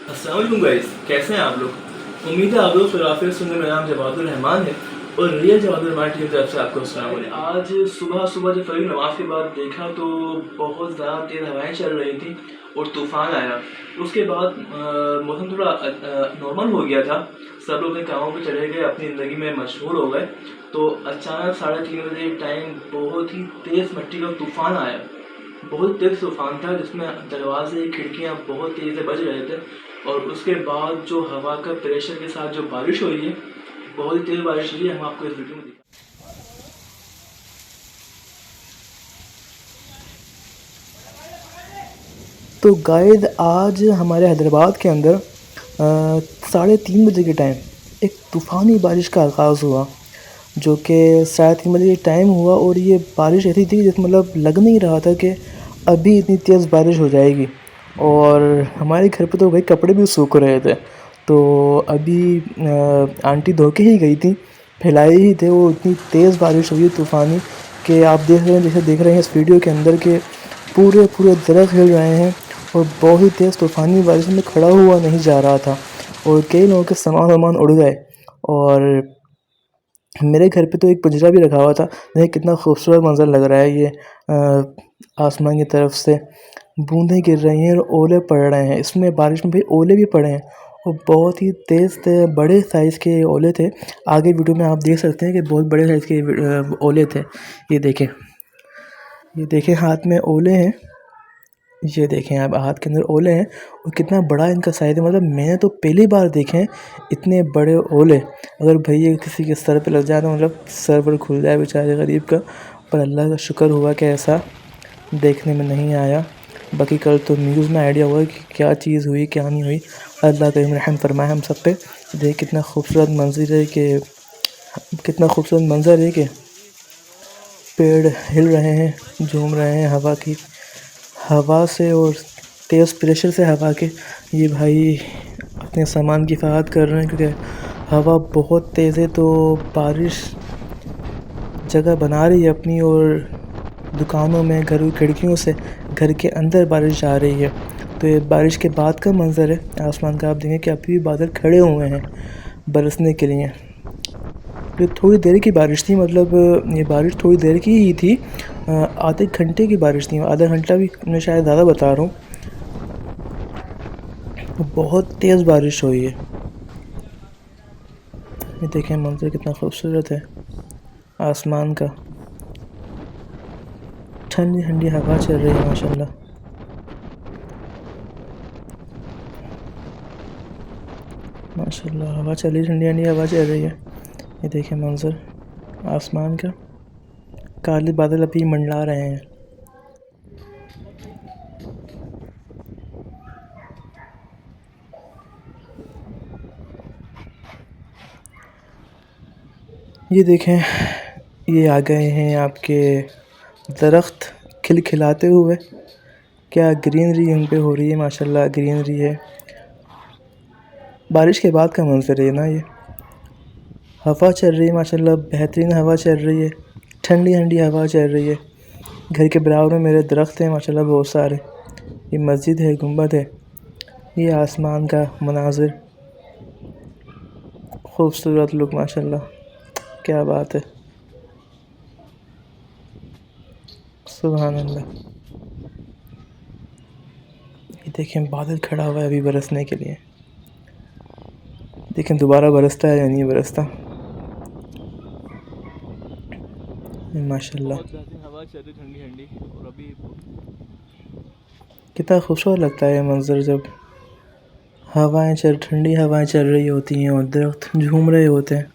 अस्सलाम वालेकुम गाइस, कैसे हैं आप लोग। उम्मीद है आप लोग फिर सुनने। मेरा नाम जवादुर रहमान है और रियल जवादुर रहमान टीम की तरफ से आपको अस्सलाम वालेकुम। आज सुबह सुबह जब फजर नमाज के बाद देखा तो बहुत ज़्यादा तेज़ हवाएं चल रही थी और तूफ़ान आया। उसके बाद मौसम थोड़ा नॉर्मल हो गया था। सब लोग अपने कामों पे चले गए, अपनी ज़िंदगी में मशगूल हो गए। तो अचानक 3:30 बजे टाइम बहुत ही तेज़ मिट्टी का तूफ़ान आया। बहुत तेज़ तूफ़ान था जिसमें दरवाजे खिड़कियाँ बहुत तेज़ से बज रहे थे। और उसके बाद जो हवा का प्रेशर के साथ जो बारिश हुई है, बहुत ही तेज़ बारिश हुई है। हम आपको इस वीडियो में दिखा। तो गाइस आज हमारे हैदराबाद के अंदर 3:30 बजे के टाइम एक तूफ़ानी बारिश का आगाज़ हुआ, जो कि 3:30 बजे टाइम हुआ। और ये बारिश ऐसी थी जिस मतलब लग नहीं रहा था कि अभी इतनी तेज़ बारिश हो जाएगी। और हमारे घर पे तो भाई कपड़े भी सूख रहे थे। तो अभी आंटी धो के ही गई थी, फैलाए ही थे। वो इतनी तेज़ बारिश हुई तूफ़ानी कि आप देख रहे हैं इस वीडियो के अंदर के पूरे पूरे दरख्त हिल रहे हैं। और बहुत ही तेज़ तूफ़ानी बारिश में खड़ा हुआ नहीं जा रहा था और कई लोगों के सामान वामान उड़ गए। और मेरे घर पे तो एक पिंजरा भी रखा हुआ था। देखिए कितना खूबसूरत मंज़र लग रहा है ये। आसमान की तरफ से बूंदें गिर रही हैं और ओले पड़ रहे हैं। इसमें बारिश में भी ओले भी पड़े हैं और बहुत ही तेज़ बड़े साइज़ के ओले थे। आगे वीडियो में आप देख सकते हैं कि बहुत बड़े साइज़ के ओले थे। ये देखें हाथ में ओले हैं। ये देखें आप, हाथ के अंदर ओले हैं और कितना बड़ा इनका साइज़ है। मतलब मैंने तो पहली बार देखे हैं इतने बड़े ओले। अगर भैया किसी के सर पे लग जाए तो मतलब सर पर खुल जाए बेचारे गरीब का। पर अल्लाह का शुक्र हुआ कि ऐसा देखने में नहीं आया। बाकी कल तो न्यूज़ में आइडिया हुआ कि क्या चीज़ हुई क्या नहीं हुई। अल्लाह करीम रहम फरमाए हम सब पे। देख कितना खूबसूरत मंजर है कि पेड़ हिल रहे हैं, झूम रहे हैं हवा से और तेज़ प्रेशर से हवा के। ये भाई अपने सामान की हिफाजत कर रहे हैं क्योंकि हवा बहुत तेज़ है। तो बारिश जगह बना रही है अपनी और दुकानों में, घरों खिड़कियों से घर के अंदर बारिश जा रही है। तो ये बारिश के बाद का मंज़र है आसमान का। आप देखें कि अभी भी बादल खड़े हुए हैं बरसने के लिए। ये थोड़ी देर की बारिश थी, मतलब ये बारिश थोड़ी देर की ही थी। आधे घंटे की बारिश थी, आधा घंटा भी मैं शायद ज़्यादा बता रहा हूँ। बहुत तेज़ बारिश हुई है। ये देखें मंज़र कितना खूबसूरत है आसमान का। ठंडी ठंडी हवा चल रही है माशाल्लाह। माशाल्लाह हवा चली, ठंडी ठंडी हवा चल रही है। ये देखें मंज़र आसमान का, काले बादल अभी मंडला रहे हैं। ये देखें, ये आ गए हैं आपके दरख्त खिलखिलाते हुए। क्या ग्रीनरी इन पे हो रही है माशाल्लाह, ग्रीनरी है। बारिश के बाद का मंजर है ना ये। हवा चल रही है माशाल्लाह, बेहतरीन हवा चल रही है, ठंडी ठंडी हवा चल रही है। घर के बराबर में मेरे दरख्त हैं माशाल्लाह बहुत सारे। ये मस्जिद है, गुंबद है। ये आसमान का मनाजिर, खूबसूरत लुक माशाल्लाह, क्या बात है, सुभान अल्लाह। ये देखें बादल खड़ा हुआ है अभी बरसने के लिए। देखें दोबारा बरसता है या नहीं बरसता। माशाल्लाह हवा चल रही ठंडी ठंडी। और अभी कितना खूबसूरत लगता है ये मंज़र जब ठंडी हवाएं चल रही होती हैं और दरख्त झूम रहे होते हैं।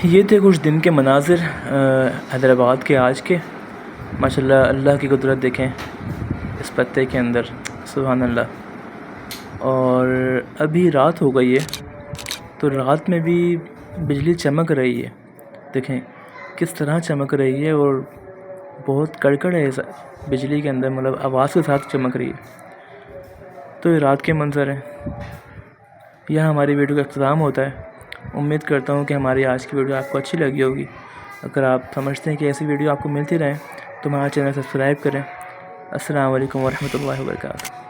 ये थे कुछ दिन के मनाजिर हैदराबाद के आज के। माशाल्लाह अल्लाह की कुदरत देखें इस पत्ते के अंदर, सुभान अल्लाह। और अभी रात हो गई है तो रात में भी बिजली चमक रही है। देखें किस तरह चमक रही है और बहुत कड़कड़ है इस बिजली के अंदर, मतलब आवाज़ के साथ चमक रही है। तो दोस्तों ये रात के मंज़र हैं। यह हमारी वीडियो का इख्तिताम होता है। उम्मीद करता हूँ कि हमारी आज की वीडियो आपको अच्छी लगी होगी। अगर आप समझते हैं कि ऐसी वीडियो आपको मिलती रहे तो हमारा चैनल सब्सक्राइब करें। अस्सलाम वालेकुम वरहमतुल्लाहि वबरकातुहू।